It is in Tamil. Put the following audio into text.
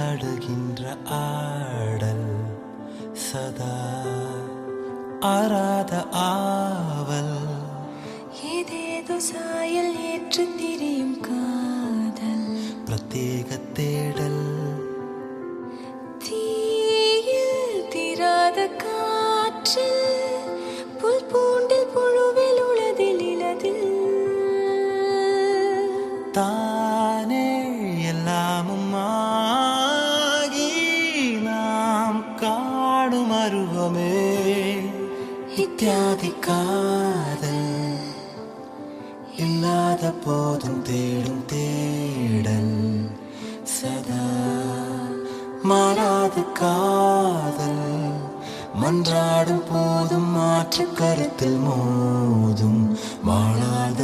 ஆடுகின்ற ஆடல் சதா ஆராத ஆவல் ஏதேதோ சாயல் ஏற்று திரியும் காதல் பிரத்யேக தேடல் தீயில் தீராத காற்றில் புல் பூண்டில் புழுவில் உளதில் இலதில் தானே எல்லாமும் ஆகி நாம் காணும் அருவமே இத்தியாதி காதல் இல்லாத போதும் தேடும் தேடல் சதா மாறாத காதல் மன்றாடும் போதும் மாற்று கருத்தில் மோதும் வாழாத